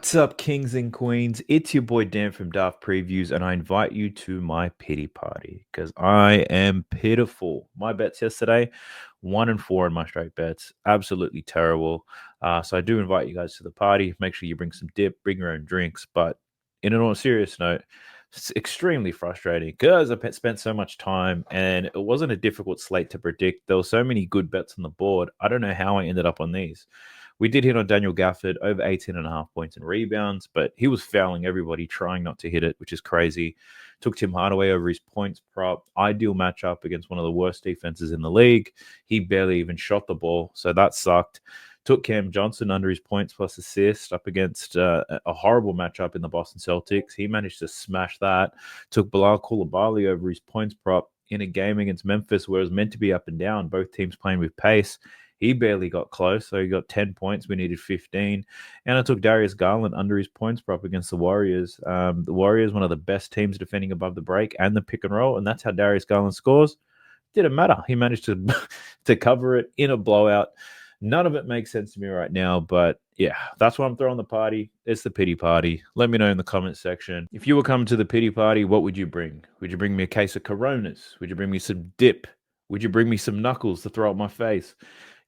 What's up, kings and queens? It's your boy Dan from Daft Previews, and I invite you to my pity party because I am pitiful. My bets yesterday, 1-4 in my straight bets, absolutely terrible. So I do invite you guys to the party. Make sure you bring some dip, bring your own drinks. But in an all serious note, it's extremely frustrating because I spent so much time, and it wasn't a difficult slate to predict. There were so many good bets on the board. I don't know how I ended up on these. We did hit on Daniel Gafford over 18.5 points and rebounds, but he was fouling everybody, trying not to hit it, which is crazy. Took Tim Hardaway over his points prop. Ideal matchup against one of the worst defenses in the league. He barely even shot the ball, so that sucked. Took Cam Johnson under his points plus assist up against a horrible matchup in the Boston Celtics. He managed to smash that. Took Bilal Coulibaly over his points prop in a game against Memphis where it was meant to be up and down, both teams playing with pace. He barely got close, so he got 10 points. We needed 15. And I took Darius Garland under his points prop against the Warriors. The Warriors, one of the best teams defending above the break and the pick and roll, and that's how Darius Garland scores. Didn't matter. He managed to to cover it in a blowout. None of it makes sense to me right now, but yeah, that's why I'm throwing the party. It's the pity party. Let me know in the comments section. If you were coming to the pity party, what would you bring? Would you bring me a case of Coronas? Would you bring me some dip? Would you bring me some knuckles to throw at my face?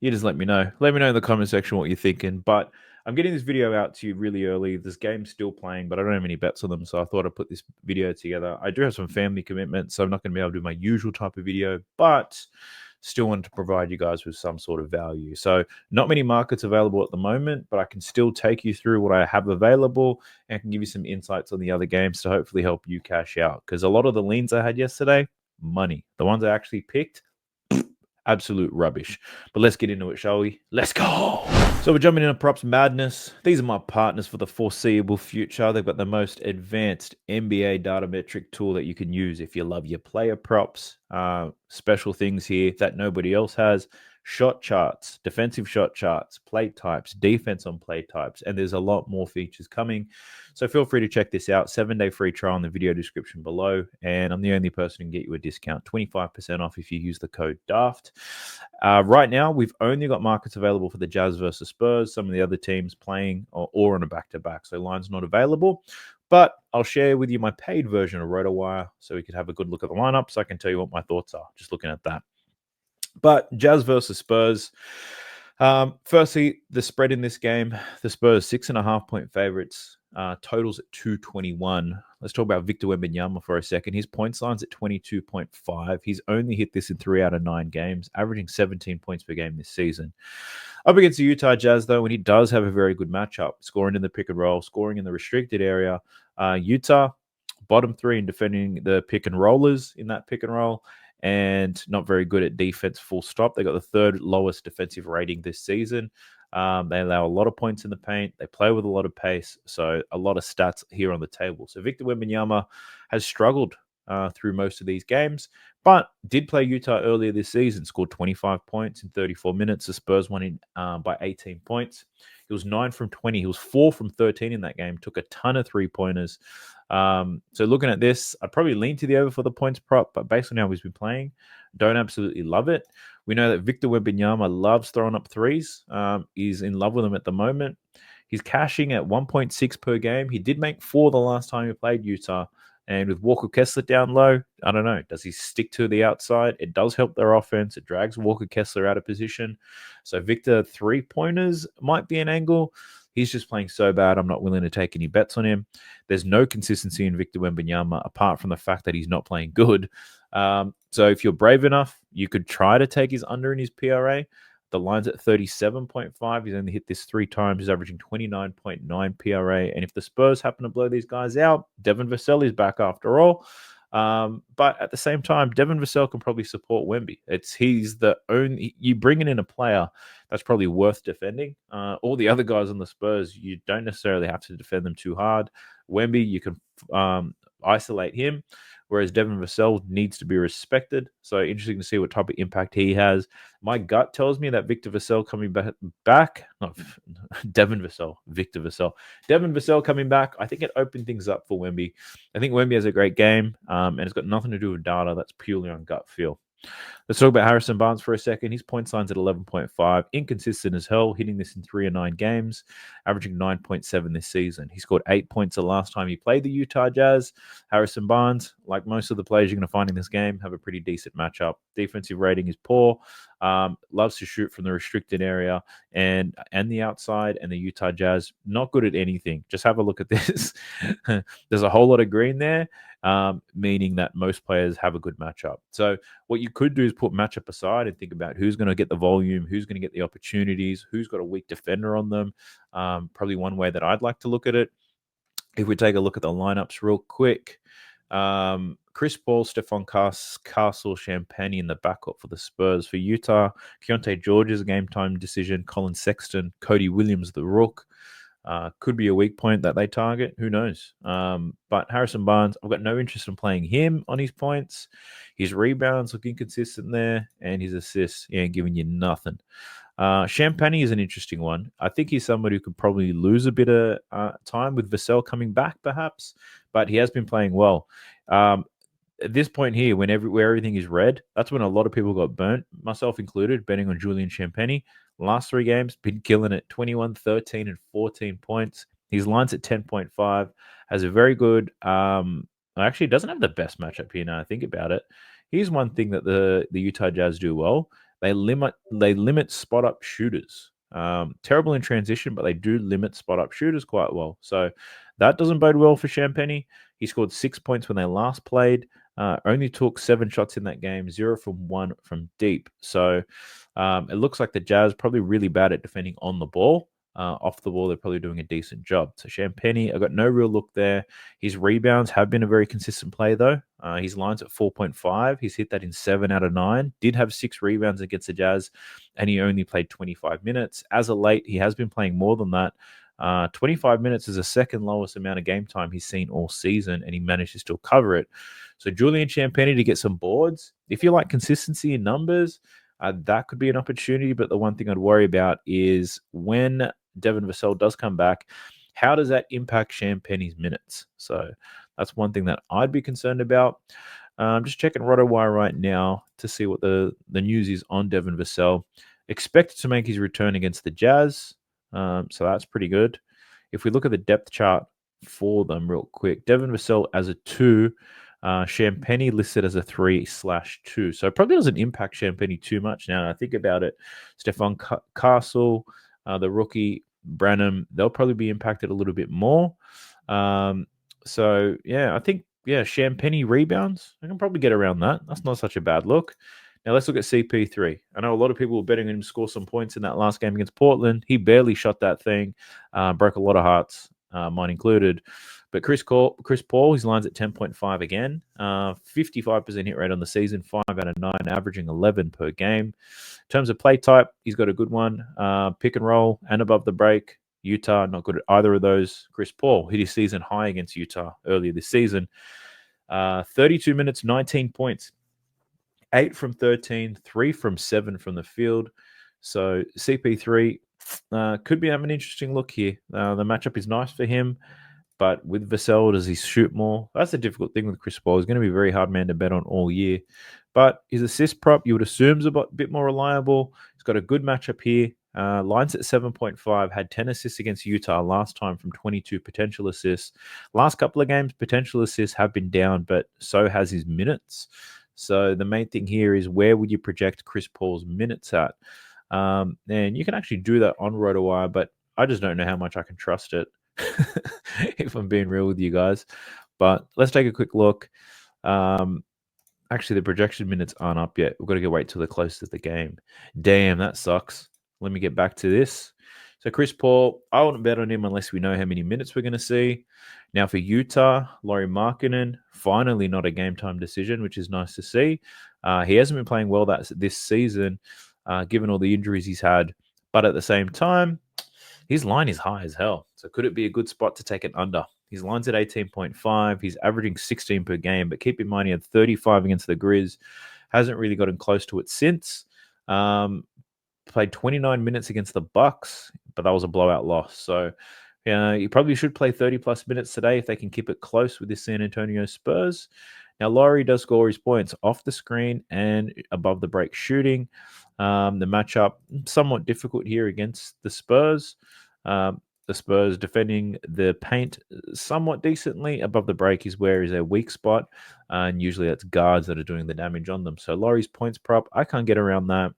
You just let me know. Let me know in the comment section what you're thinking. But I'm getting this video out to you really early. This game's still playing, but I don't have any bets on them, so I thought I'd put this video together. I do have some family commitments, so I'm not going to be able to do my usual type of video, but still wanted to provide you guys with some sort of value. So not many markets available at the moment, but I can still take you through what I have available and I can give you some insights on the other games to hopefully help you cash out. Because a lot of the leans I had yesterday, money. The ones I actually picked, absolute rubbish. But let's get into it, shall we? Let's go. So we're jumping into props madness. These are my partners for the foreseeable future. They've got the most advanced NBA data metric tool that you can use if you love your player props. Special things here that nobody else has. Shot charts, defensive shot charts, play types, defense on play types, and there's a lot more features coming. So feel free to check this out. 7-day free trial in the video description below. And I'm the only person who can get you a discount, 25% off if you use the code DAFT. Right now, we've only got markets available for the Jazz versus Spurs. Some of the other teams playing or on a back-to-back. So lines not available. But I'll share with you my paid version of RotoWire so we could have a good look at the lineup so I can tell you what my thoughts are just looking at that. But Jazz versus Spurs. Firstly, the spread in this game, the Spurs 6.5-point favorites, totals at 221. Let's talk about Victor Wembanyama for a second. His points line's at 22.5. He's only hit this in 3 out of 9 games, averaging 17 points per game this season. Up against the Utah Jazz, though, when he does have a very good matchup, scoring in the pick and roll, scoring in the restricted area, Utah, bottom 3 in defending the pick and rollers in that pick and roll, and not very good at defense, full stop. They got the 3rd lowest defensive rating this season. They allow a lot of points in the paint. They play with a lot of pace. So a lot of stats here on the table. So Victor Wembanyama has struggled through most of these games, but did play Utah earlier this season, scored 25 points in 34 minutes. The Spurs won in by 18 points. He was 9 from 20. He was 4 from 13 in that game. Took a ton of 3-pointers. So looking at this, I'd probably lean to the over for the points prop, but based on how he's been playing, don't absolutely love it. We know that Victor Wembanyama loves throwing up threes. He's in love with them at the moment. He's cashing at 1.6 per game. He did make 4 the last time he played Utah. And with Walker Kessler down low, I don't know. Does he stick to the outside? It does help their offense. It drags Walker Kessler out of position. So Victor 3-pointers might be an angle. He's just playing so bad, I'm not willing to take any bets on him. There's no consistency in Victor Wembanyama apart from the fact that he's not playing good. So if you're brave enough, you could try to take his under in his PRA. The line's at 37.5. He's only hit this 3 times. He's averaging 29.9 PRA. And if the Spurs happen to blow these guys out, Devin Vassell is back after all. But at the same time, Devin Vassell can probably support Wemby. He's the only, you bringing in a player that's probably worth defending. All the other guys on the Spurs, you don't necessarily have to defend them too hard. Wemby, you can isolate him, whereas Devin Vassell needs to be respected. So interesting to see what type of impact he has. My gut tells me that Victor Vassell coming back, not Devin Vassell, Victor Vassell. Devin Vassell coming back, I think it opened things up for Wemby. I think Wemby has a great game, and it's got nothing to do with data. That's purely on gut feel. Let's talk about Harrison Barnes for a second. His point line's at 11.5, inconsistent as hell, hitting this in 3 or 9 games, averaging 9.7 this season. He scored 8 points the last time he played the Utah Jazz. Harrison Barnes, like most of the players you're going to find in this game, have a pretty decent matchup. Defensive rating is poor. Loves to shoot from the restricted area and the outside, and the Utah Jazz not good at anything. Just have a look at this. There's a whole lot of green there, meaning that most players have a good matchup. So what you could do is put matchup aside and think about who's going to get the volume, who's going to get the opportunities, who's got a weak defender on them. Probably one way that I'd like to look at it. If we take a look at the lineups real quick, Chris Paul, Stephon Castle, Champagnie in the backcourt for the Spurs. For Utah, Keontae George is a game time decision. Colin Sexton, Cody Williams, the Rook. Could be a weak point that they target. Who knows? But Harrison Barnes, I've got no interest in playing him on his points. His rebounds look inconsistent there, and his assists, he ain't giving you nothing. Champagnie is an interesting one. I think he's somebody who could probably lose a bit of time with Vassell coming back, perhaps, but he has been playing well. At this point here, where everything is red, that's when a lot of people got burnt, myself included, betting on Julian Champagnie. Last 3 games, been killing it, 21, 13, and 14 points. His line's at 10.5, has a very good, actually doesn't have the best matchup here now I think about it. Here's one thing that the Utah Jazz do well. They limit spot-up shooters. Terrible in transition, but they do limit spot-up shooters quite well. So that doesn't bode well for Champagnie. He scored 6 points when they last played. Only took 7 shots in that game, 0 from 1 from deep. So it looks like the Jazz probably really bad at defending on the ball. Off the ball, they're probably doing a decent job. So Champagnie, I got no real look there. His rebounds have been a very consistent play, though. His line's at 4.5. He's hit that in 7 out of 9. Did have 6 rebounds against the Jazz, and he only played 25 minutes. As of late, he has been playing more than that. 25 minutes is the second lowest amount of game time he's seen all season, and he managed to still cover it. So Julian Champagnie to get some boards. If you like consistency in numbers, that could be an opportunity. But the one thing I'd worry about is when Devin Vassell does come back, how does that impact Champagnie's minutes? So that's one thing that I'd be concerned about. I'm just checking RotoWire right now to see what the news is on Devin Vassell. Expected to make his return against the Jazz. So that's pretty good. If we look at the depth chart for them real quick, Devin Vassell as a 2, Champagnie listed as a 3/2. So it probably doesn't impact Champagnie too much now. I think about it. Stephon Castle, the rookie, Branham, they'll probably be impacted a little bit more. So, yeah, I think, Champagnie rebounds, I can probably get around that. That's not such a bad look. Now, let's look at CP3. I know a lot of people were betting on him to score some points in that last game against Portland. He barely shot that thing, broke a lot of hearts, mine included. But Chris Paul, his line's at 10.5 again. 55% hit rate on the season, 5 out of 9, averaging 11 per game. In terms of play type, he's got a good one. Pick and roll and above the break. Utah, not good at either of those. Chris Paul hit his season high against Utah earlier this season. 32 minutes, 19 points. 8 from 13, 3 from 7 from the field. So CP3 could be having an interesting look here. The matchup is nice for him, but with Vassell, does he shoot more? That's the difficult thing with Chris Paul. He's going to be a very hard man to bet on all year. But his assist prop, you would assume, is a bit more reliable. He's got a good matchup here. Line's at 7.5, had 10 assists against Utah last time from 22 potential assists. Last couple of games, potential assists have been down, but so has his minutes. So the main thing here is where would you project Chris Paul's minutes at? And you can actually do that on RotoWire, but I just don't know how much I can trust it, if I'm being real with you guys. But let's take a quick look. Actually, the projection minutes aren't up yet. We've got to wait till they're close to the game. Damn, that sucks. Let me get back to this. So Chris Paul, I wouldn't bet on him unless we know how many minutes we're going to see. Now for Utah, Lauri Markkanen, finally not a game time decision, which is nice to see. He hasn't been playing well this season, given all the injuries he's had. But at the same time, his line is high as hell. So could it be a good spot to take it under? His line's at 18.5. He's averaging 16 per game. But keep in mind, he had 35 against the Grizz. Hasn't really gotten close to it since. Played 29 minutes against the Bucks, but that was a blowout loss. So he probably should play 30-plus minutes today if they can keep it close with this San Antonio Spurs. Now, Laurie does score his points off the screen and above the break shooting. The matchup somewhat difficult here against the Spurs. The Spurs defending the paint somewhat decently. Above the break is where is their weak spot, and usually that's guards that are doing the damage on them. So Laurie's points prop, I can't get around that.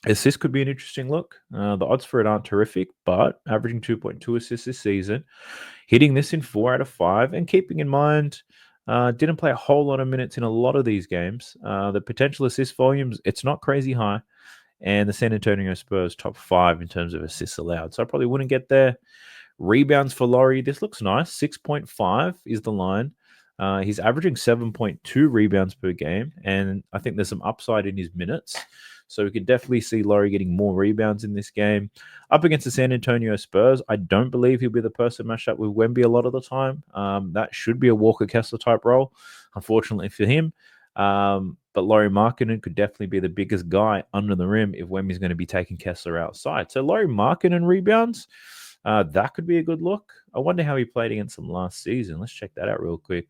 Assists could be an interesting look. The odds for it aren't terrific, but averaging 2.2 assists this season, hitting this in 4 out of 5, and keeping in mind, didn't play a whole lot of minutes in a lot of these games. The potential assist volumes, it's not crazy high, and the San Antonio Spurs top 5 in terms of assists allowed. So I probably wouldn't get there. Rebounds for Laurie, this looks nice. 6.5 is the line. He's averaging 7.2 rebounds per game, and I think there's some upside in his minutes. So we could definitely see Laurie getting more rebounds in this game. Up against the San Antonio Spurs, I don't believe he'll be the person matched up with Wemby a lot of the time. That should be a Walker Kessler type role, unfortunately for him. But Laurie Markkinen could definitely be the biggest guy under the rim if Wemby's going to be taking Kessler outside. So Laurie Markkinen rebounds, that could be a good look. I wonder how he played against them last season. Let's check that out real quick.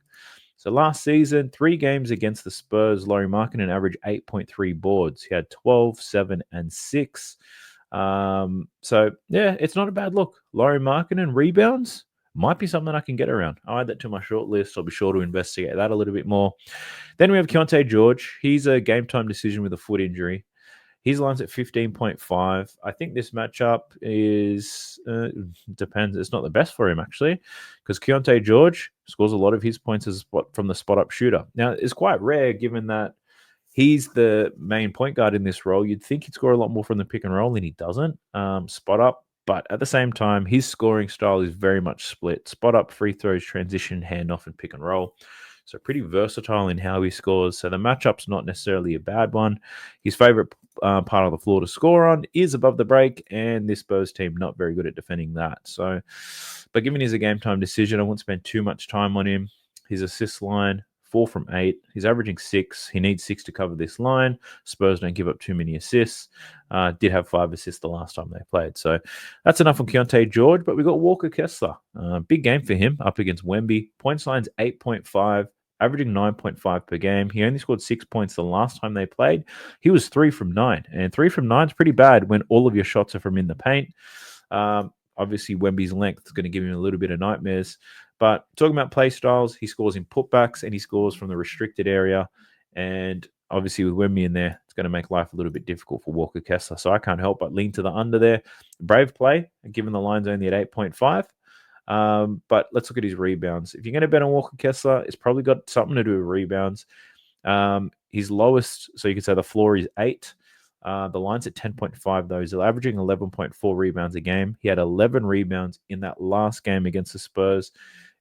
So last season, 3 games against the Spurs, Laurie Markkinen averaged 8.3 boards. He had 12, 7, and 6. So, yeah, it's not a bad look. Laurie Markkinen rebounds might be something I can get around. I'll add that to my short list. I'll be sure to investigate that a little bit more. Then we have Keyonte George. He's a game-time decision with a foot injury. His line's at 15.5. I think this matchup is depends. It's not the best for him actually, because Keyonte George scores a lot of his points as from the spot up shooter. Now it's quite rare, given that he's the main point guard in this role. You'd think he'd score a lot more from the pick and roll, and he doesn't. Spot up, but at the same time, his scoring style is very much split: spot up, free throws, transition, handoff, and pick and roll. So pretty versatile in how he scores. So the matchup's not necessarily a bad one. His favorite part of the floor to score on is above the break, and this Spurs team not very good at defending that. So, but given he's a game time decision, I won't spend too much time on him. His assist line, 4 from 8. He's averaging 6. He needs 6 to cover this line. Spurs don't give up too many assists. Did have 5 assists the last time they played. So that's enough on Keyonte George, but we got Walker Kessler. Big game for him up against Wemby. Points line's 8.5. Averaging 9.5 per game. He only scored 6 points the last time they played. He was 3 from 9. And 3 from 9 is pretty bad when all of your shots are from in the paint. Obviously, Wemby's length is going to give him a little bit of nightmares. But talking about play styles, he scores in putbacks and he scores from the restricted area. And obviously, with Wemby in there, it's going to make life a little bit difficult for Walker Kessler. So I can't help but lean to the under there. Brave play, given the line's only at 8.5. But let's look at his rebounds. If you're going to bet on Walker Kessler, it's probably got something to do with rebounds. His lowest, so you could say the floor is 8. The line's at 10.5, though. He's averaging 11.4 rebounds a game. He had 11 rebounds in that last game against the Spurs.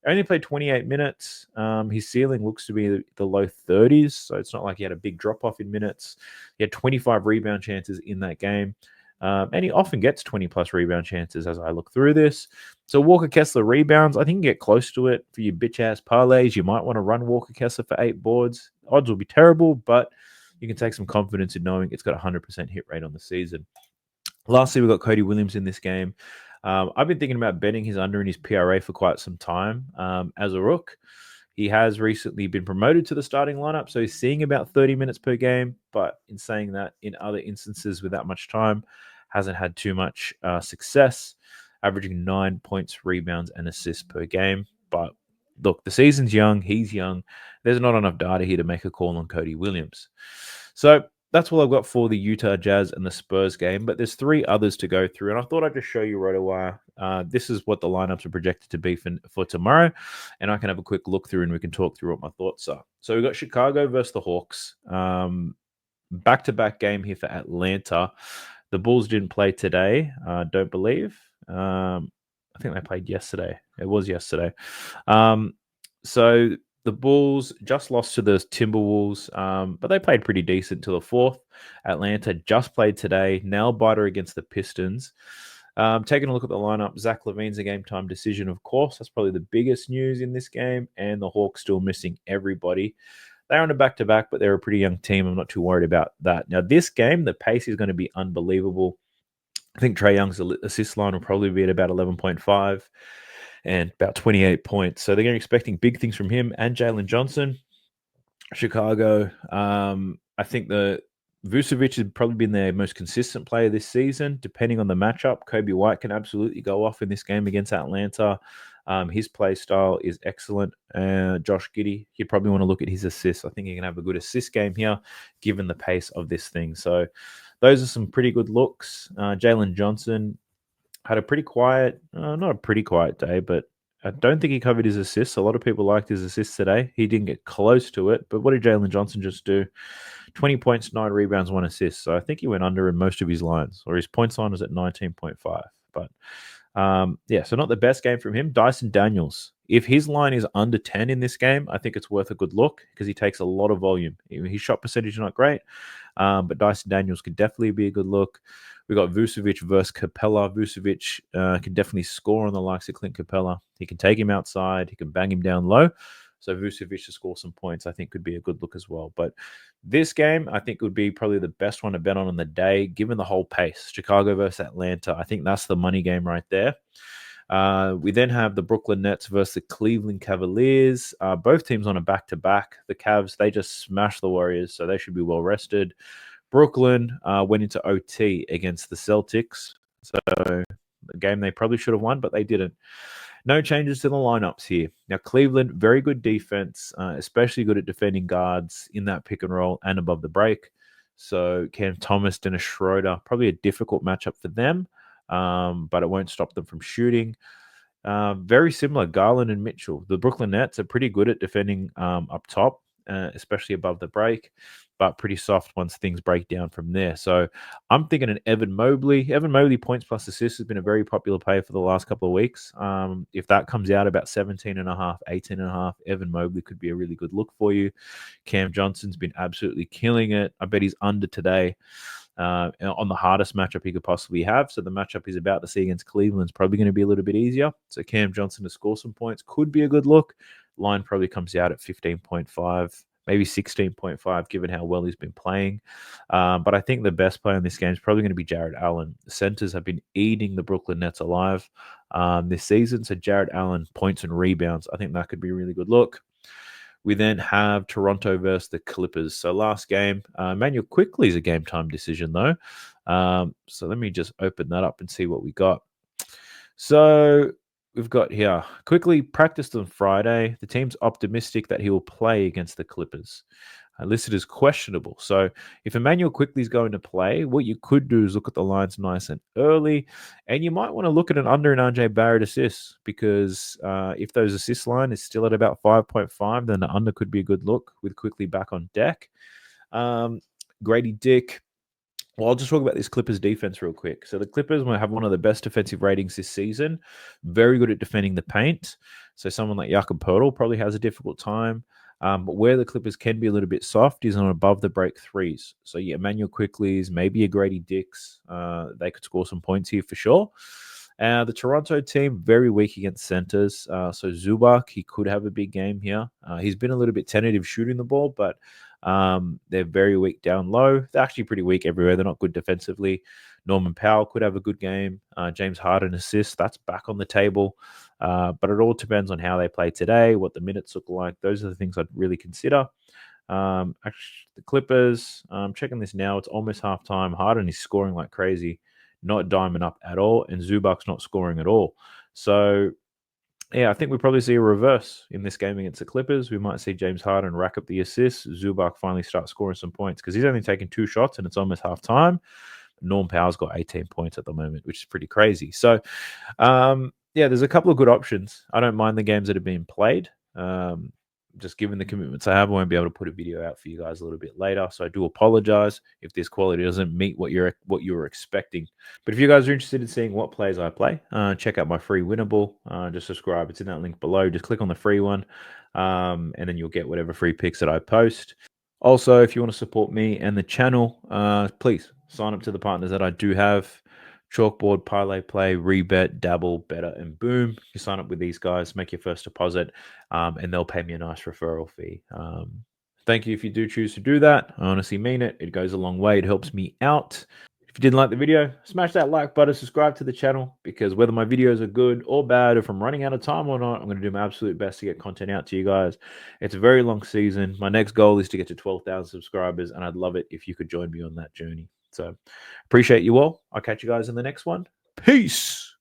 Only played 28 minutes. His ceiling looks to be the low 30s, so it's not like he had a big drop-off in minutes. He had 25 rebound chances in that game. And he often gets 20-plus rebound chances as I look through this. So Walker Kessler rebounds, I think you can get close to it for your bitch-ass parlays. You might want to run Walker Kessler for 8 boards. Odds will be terrible, but you can take some confidence in knowing it's got a 100% hit rate on the season. Lastly, we've got Cody Williams in this game. I've been thinking about betting his under in his PRA for quite some time. As a rook, he has recently been promoted to the starting lineup, so he's seeing about 30 minutes per game. But in saying that, in other instances with that much time, hasn't had too much success, averaging 9 points, rebounds, and assists per game. But look, the season's young. He's young. There's not enough data here to make a call on Cody Williams. So that's all I've got for the Utah Jazz and the Spurs game, but there's 3 others to go through, and I thought I'd just show you right away. This is what the lineups are projected to be for tomorrow, and I can have a quick look through and we can talk through what my thoughts are. So we've got Chicago versus the Hawks. Back-to-back game here for Atlanta. The Bulls didn't play today, don't believe. I think they played yesterday. It was yesterday. So the Bulls just lost to the Timberwolves, but they played pretty decent till the 4th. Atlanta just played today. Nail biter against the Pistons. Taking a look at the lineup, Zach LaVine's a game-time decision, of course. That's probably the biggest news in this game, and the Hawks still missing everybody. They're on a back-to-back, but they're a pretty young team. I'm not too worried about that. Now, this game, the pace is going to be unbelievable. I think Trae Young's assist line will probably be at about 11.5 and about 28 points. So they're expecting big things from him and Jalen Johnson. Chicago. I think the Vucevic has probably been their most consistent player this season. Depending on the matchup, Kobe White can absolutely go off in this game against Atlanta. His play style is excellent. Josh Giddey, you'd probably want to look at his assists. I think he can have a good assist game here, given the pace of this thing. So those are some pretty good looks. Jalen Johnson had a pretty quiet, not a pretty quiet day, but I don't think he covered his assists. A lot of people liked his assists today. He didn't get close to it. But what did Jalen Johnson just do? 20 points, 9 rebounds, 1 assist. So I think he went under in most of his lines, or his points line was at 19.5. But yeah, so not the best game from him. Dyson Daniels, if his line is under 10 in this game, I think it's worth a good look because he takes a lot of volume. His shot percentage is not great, but Dyson Daniels could definitely be a good look. We got Vucevic versus Capella. Vucevic can definitely score on the likes of Clint Capella. He can take him outside. He can bang him down low. So Vucevic to score some points, I think, could be a good look as well. But this game, I think, would be probably the best one to bet on the day, given the whole pace. Chicago versus Atlanta. I think that's the money game right there. We then have the Brooklyn Nets versus the Cleveland Cavaliers. Both teams on a back-to-back. The Cavs, they just smashed the Warriors, so they should be well rested. Brooklyn went into OT against the Celtics. So the game they probably should have won, but they didn't. No changes to the lineups here. Now, Cleveland, very good defense, especially good at defending guards in that pick and roll and above the break. So Cam Thomas, Dennis Schroeder, probably a difficult matchup for them, but it won't stop them from shooting. Very similar, Garland and Mitchell. The Brooklyn Nets are pretty good at defending up top, especially above the break, but pretty soft once things break down from there. So I'm thinking an Evan Mobley. Evan Mobley points plus assists has been a very popular play for the last couple of weeks. If that comes out about 17.5, 18.5, Evan Mobley could be a really good look for you. Cam Johnson's been absolutely killing it. I bet he's under today. On the hardest matchup he could possibly have. So the matchup he's about to see against Cleveland is probably going to be a little bit easier. So Cam Johnson to score some points could be a good look. Line probably comes out at 15.5, maybe 16.5, given how well he's been playing. But I think the best player in this game is probably going to be Jared Allen. The centers have been eating the Brooklyn Nets alive this season. So Jared Allen, points and rebounds, I think that could be a really good look. We then have Toronto versus the Clippers. So last game, Emmanuel Quickley is a game time decision though. So let me just open that up and see what we got. So we've got here Quickley practiced on Friday. The team's optimistic that he will play against the Clippers. Listed as questionable. So if Emmanuel Quickley is going to play, what you could do is look at the lines nice and early, and you might want to look at an under an RJ Barrett assist because if those assist line is still at about 5.5, then the under could be a good look with Quickley back on deck. Grady Dick. Well, I'll just talk about this Clippers defense real quick. So the Clippers will have one of the best defensive ratings this season. Very good at defending the paint. So someone like Jakob Poeltl probably has a difficult time. But where the Clippers can be a little bit soft is on above the break threes. So yeah, Emmanuel Quickley's, maybe a Grady Dick's. They could score some points here for sure. The Toronto team, very weak against centers. So Zubac, he could have a big game here. He's been a little bit tentative shooting the ball, but they're very weak down low. They're actually pretty weak everywhere. They're not good defensively. Norman Powell could have a good game. James Harden assist. That's back on the table. But it all depends on how they play today, what the minutes look like. Those are the things I'd really consider. Actually, the Clippers, I'm checking this now. It's almost halftime. Harden is scoring like crazy, not diming up at all, and Zubac's not scoring at all. So, yeah, I think we probably see a reverse in this game against the Clippers. We might see James Harden rack up the assists. Zubac finally start scoring some points because he's only taken 2 shots and it's almost halftime. Norm Powell's got 18 points at the moment, which is pretty crazy. So, yeah, there's a couple of good options. I don't mind the games that have been played. Just given the commitments I have, I won't be able to put a video out for you guys a little bit later. So I do apologize if this quality doesn't meet what you were expecting. But if you guys are interested in seeing what plays I play, check out my free Winnable. Just subscribe. It's in that link below. Just click on the free one, and then you'll get whatever free picks that I post. Also, if you want to support me and the channel, please sign up to the partners that I do have. Chalkboard, Parlay Play, Rebet, Dabble, Better, and Boom. You sign up with these guys, make your first deposit, and they'll pay me a nice referral fee. Thank you if you do choose to do that. I honestly mean it. It goes a long way. It helps me out. If you didn't like the video, smash that like button, subscribe to the channel, because whether my videos are good or bad, if I'm running out of time or not, I'm going to do my absolute best to get content out to you guys. It's a very long season. My next goal is to get to 12,000 subscribers, and I'd love it if you could join me on that journey. So appreciate you all. I'll catch you guys in the next one. Peace.